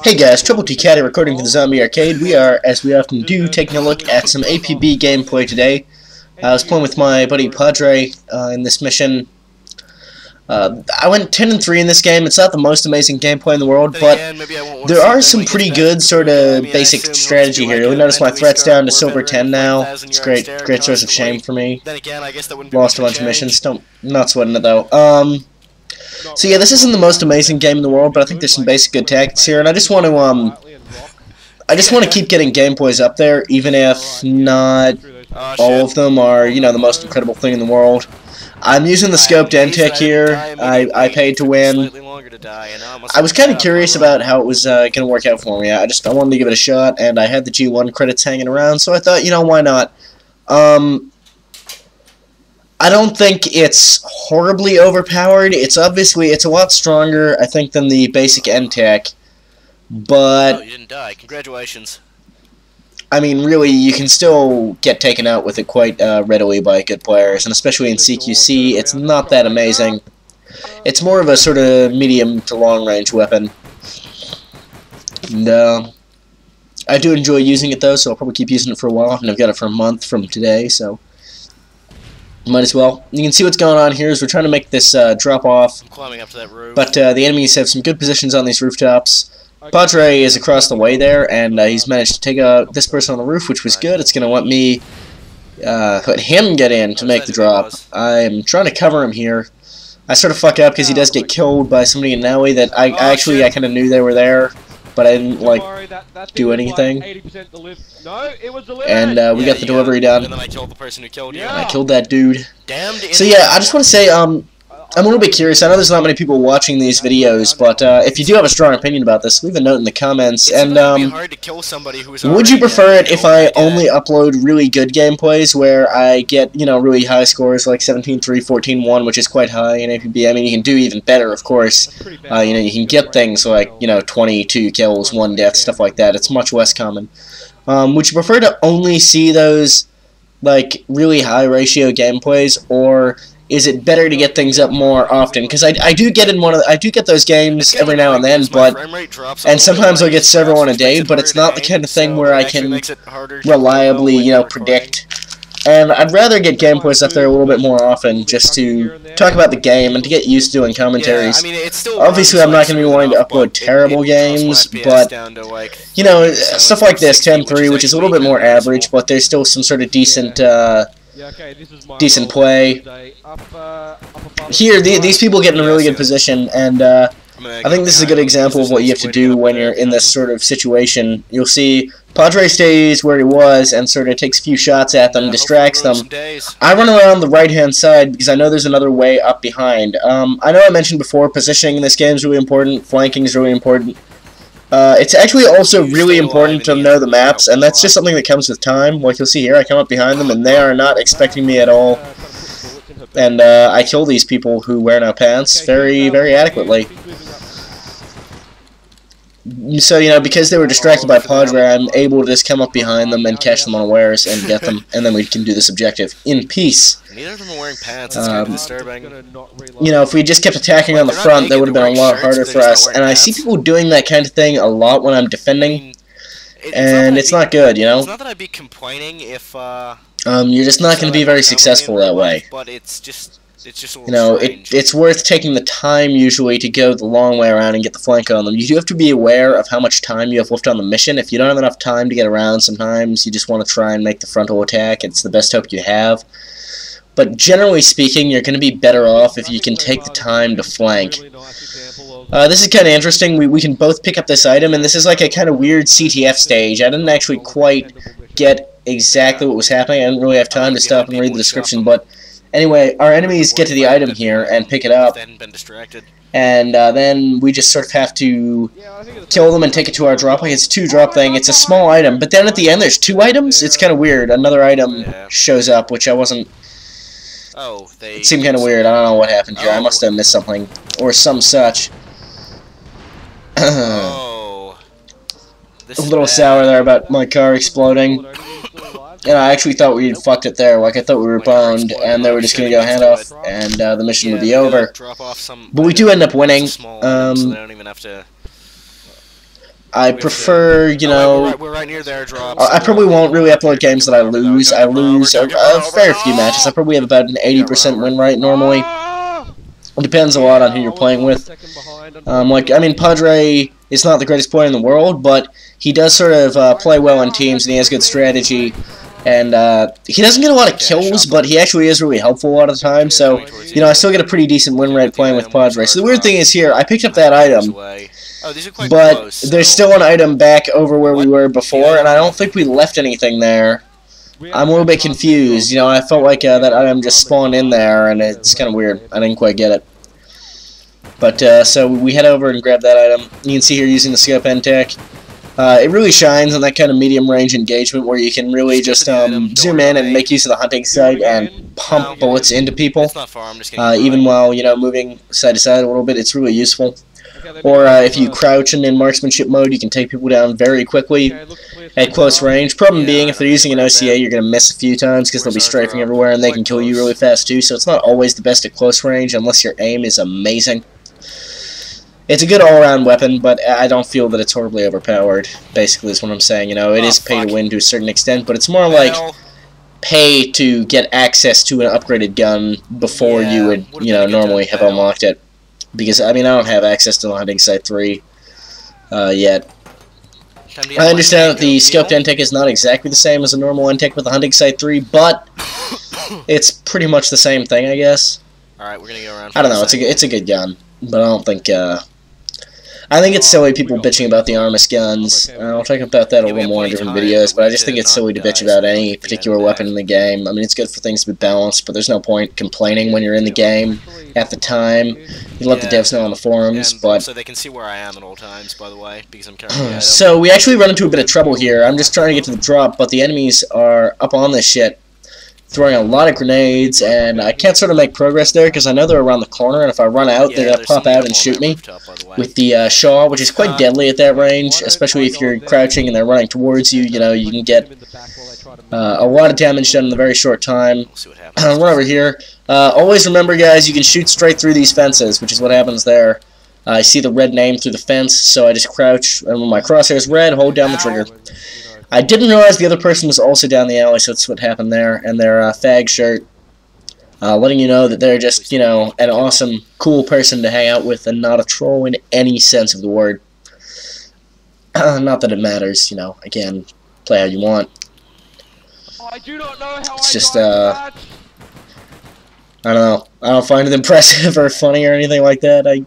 Hey guys, Triple T Caddy recording for the Zombie Arcade. We are, as we often do, taking a look at some APB gameplay today. I was playing with my buddy Padre in this mission. I went 10-3 in this game. It's not the most amazing gameplay in the world, but there are some pretty good sort of basic strategy here. You'll notice my threat's down to silver 10 now. It's a great source of shame for me. Lost a bunch of missions. Not sweating it though. So yeah, this isn't the most amazing game in the world, but I think there's some basic good tactics here, and I just want to keep getting gameplays up there, even if not all of them are, you know, the most incredible thing in the world. I'm using the scoped NTech here. I paid to win. I was kind of curious about how it was going to work out for me. I wanted to give it a shot, and I had the G1 credits hanging around, so I thought, you know, why not? I don't think it's horribly overpowered. It's a lot stronger, I think, than the basic NTech. But oh, you didn't die. Congratulations. I mean, really, you can still get taken out with it quite readily by good players, and especially in CQC, it's not that amazing. It's more of a sort of medium to long-range weapon. And I do enjoy using it, though, so I'll probably keep using it for a while, and I've got it for a month from today, so might as well. You can see what's going on here is we're trying to make this drop off, I'm climbing up to that roof. But the enemies have some good positions on these rooftops. Padre is across the way there, and he's managed to take out this person on the roof, which was good. It's going to let me let him get in to make the drop. I'm trying to cover him here. I sort of fuck up because he does get killed by somebody in Naui that I kind of knew they were there, but I didn't like do anything. And we got the delivery done. And then I killed the person who killed you. I killed that dude. Damned so yeah, I just want to say, I'm a little bit curious. I know there's not many people watching these videos, but if you do have a strong opinion about this, leave a note in the comments. And hard to kill somebody who's would you prefer it if I only upload really good gameplays where I get, you know, really high scores like 17-3, 14-1, which is quite high in APB? I mean, you can do even better, of course. You know, you can get things like, you know, 22 kills, 1 death, stuff like that. It's much less common. Would you prefer to only see those like really high ratio gameplays, or is it better to get things up more often? Because I do get those games every now and then, and sometimes I'll get several in a day, but it's not the kind of thing where I can reliably, you know, predict. And I'd rather get gameplays up there a little bit more often, just to talk about the game and to get used to doing commentaries. Obviously, I'm not going to be wanting to upload terrible games, but, you know, stuff like this, 10-3, which is a little bit more average, but there's still some sort of decent play. Here, these people get in a really good position, and I think this is a good example of what you have to do when you're in this sort of situation. You'll see Padre stays where he was and sort of takes a few shots at them, distracts them. I run around the right-hand side because I know there's another way up behind. I know I mentioned before, positioning in this game is really important, flanking is really important. It's actually also really important to know the maps, and that's just something that comes with time. Like you'll see here, I come up behind them, and they are not expecting me at all. And I kill these people who wear no pants very, very adequately. So, you know, because they were distracted by Padre, I'm able to just come up behind them and catch them unawares and get them, and then we can do this objective in peace. Neither of them are wearing pants. It's kind of disturbing. You know, if we just kept attacking on the front, that would have been a lot harder for us. And I see people doing that kind of thing a lot when I'm defending, and it's not good, you know? It's not that I'd be complaining if, you're just not going to be very successful that way. But it's just you know, it's worth taking the time usually to go the long way around and get the flank on them. You do have to be aware of how much time you have left on the mission. If you don't have enough time to get around, sometimes you just want to try and make the frontal attack. It's the best hope you have. But generally speaking, you're going to be better off if you can take the time to flank. This is kind of interesting. We can both pick up this item, and this is like a kind of weird CTF stage. I didn't actually quite get exactly what was happening. I didn't really have time to stop and read the description, but anyway, our enemies get to the item here and pick it up, and then we just sort of have to kill them and take it to our drop. Like, it's a 2-drop thing. It's a small item, but then at the end there's 2 items? It's kind of weird. Another item shows up, which I wasn't... It seemed kind of weird. I don't know what happened here. I must have missed something, or some such. A little sour there about my car exploding. And I actually thought we had fucked it there. Like, I thought we were boned, and they were just going to go handoff, and the mission would be over. But we do end up winning. I prefer, you know, we're right near their drop. I probably won't really upload games that I lose. I lose a fair few matches. I probably have about an 80% win rate normally. It depends a lot on who you're playing with. I mean, Padre is not the greatest player in the world, but he does sort of play well in teams, and he has good strategy. And he doesn't get a lot of kills, but he actually is really helpful a lot of the time. So, you know, I still get a pretty decent win rate playing with Padre. So the weird thing is here, I picked up that item, but there's still an item back over where we were before, and I don't think we left anything there. I'm a little bit confused. You know, I felt like that item just spawned in there, and it's kind of weird. I didn't quite get it. But, so we head over and grab that item. You can see here using the scope end tech. It really shines on that kind of medium-range engagement where you can really just zoom in and make use of the hunting sight and pump bullets into people. Even while, you know, moving side to side a little bit, it's really useful. Or if you crouch and in marksmanship mode, you can take people down very quickly at close range. Problem being, if they're using an OCA, you're going to miss a few times because they'll be strafing everywhere and they can kill you really fast too. So it's not always the best at close range unless your aim is amazing. It's a good all-around weapon, but I don't feel that it's horribly overpowered, basically is what I'm saying. You know, it is pay to win to a certain extent, but it's more like pay to get access to an upgraded gun before you would, you know, normally have unlocked it. Because, I mean, I don't have access to the Hunting Sight 3 yet. I understand that the scoped intake is not exactly the same as a normal intake with the Hunting Sight 3, but it's pretty much the same thing, I guess. Alright, we're gonna go around. I don't know, it's a good gun, but I don't think, I think it's silly people bitching about the Armus guns. I'll talk about that a little more in different videos, but I just think it's silly to bitch about any particular weapon in the game. I mean, it's good for things to be balanced, but there's no point complaining when you're in the game at the time. You let the devs know on the forums, but... So they can see where I am at all times, by the way, because I'm currently... So we actually run into a bit of trouble here. I'm just trying to get to the drop, but the enemies are up on this shit, throwing a lot of grenades, and I can't sort of make progress there because I know they're around the corner, and if I run out, they're going to pop out and shoot me with the Shaw, which is quite deadly at that range, especially if you're crouching and they're running towards you. You know, you can get a lot of damage done in a very short time. Run over here. Always remember, guys, you can shoot straight through these fences, which is what happens there. I see the red name through the fence, so I just crouch, and when my crosshair is red, hold down the trigger. I didn't realize the other person was also down the alley, so that's what happened there. And their fag shirt, letting you know that they're just, you know, an awesome, cool person to hang out with and not a troll in any sense of the word. Not that it matters, you know, again, play how you want. I do not know how it's just, I don't know. I don't find it impressive or funny or anything like that. I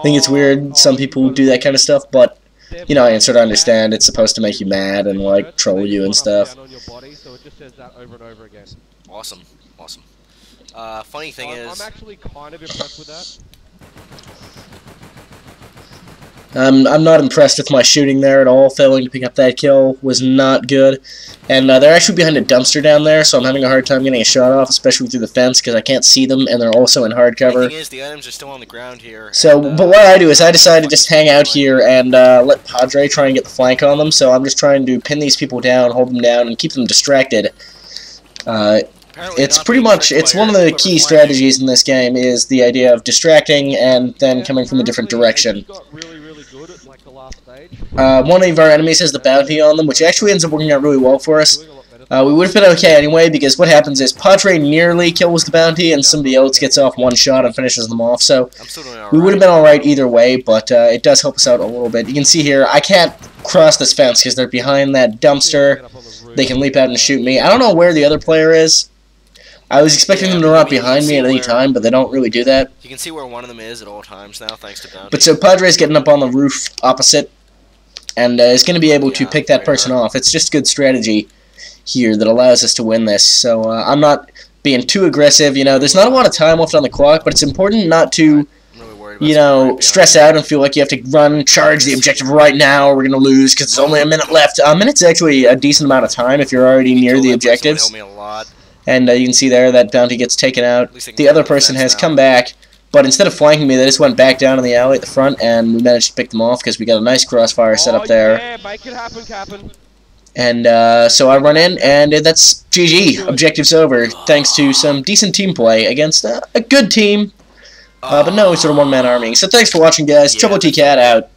think it's weird, some people do that kind of stuff, but... You know, I can sort of understand it's supposed to make you mad and, like, troll you and stuff. Awesome. Awesome. Funny thing is... I'm actually kind of impressed with that. I'm not impressed with my shooting there at all. Failing to pick up that kill was not good. And they're actually behind a dumpster down there, so I'm having a hard time getting a shot off, especially through the fence, because I can't see them, and they're also in hard cover. The thing is, the items are still on the ground here. So, but what I do is I decide to just hang out here and let Padre try and get the flank on them, so I'm just trying to pin these people down, hold them down, and keep them distracted. It's pretty much, it's one of the key strategies in this game, is the idea of distracting and then coming from a different direction. One of our enemies has the bounty on them, which actually ends up working out really well for us. We would have been okay anyway, because what happens is Padre nearly kills the bounty, and somebody else gets off one shot and finishes them off, so we would have been alright either way, but it does help us out a little bit. You can see here, I can't cross this fence because they're behind that dumpster. They can leap out and shoot me. I don't know where the other player is. I was expecting them to run behind me at any time, but they don't really do that. You can see where one of them is at all times now, thanks to bounty. But so Padre's getting up on the roof opposite, and is going to be able to pick that person off. It's just good strategy here that allows us to win this. So I'm not being too aggressive. You know, there's not a lot of time left on the clock, but it's important not to, you know, stress out and feel like you have to run, charge the objective right now, or we're going to lose because there's only a minute left. A minute's actually a decent amount of time if you're already near the objectives. And you can see there that bounty gets taken out. The other person has come back, but instead of flanking me, they just went back down in the alley at the front, and we managed to pick them off because we got a nice crossfire set up there. Yeah, make it happen, Captain. And so I run in, and that's GG. Objective's over, thanks to some decent team play against a good team, but no sort of one-man army. So thanks for watching, guys. Trouble T Cat out.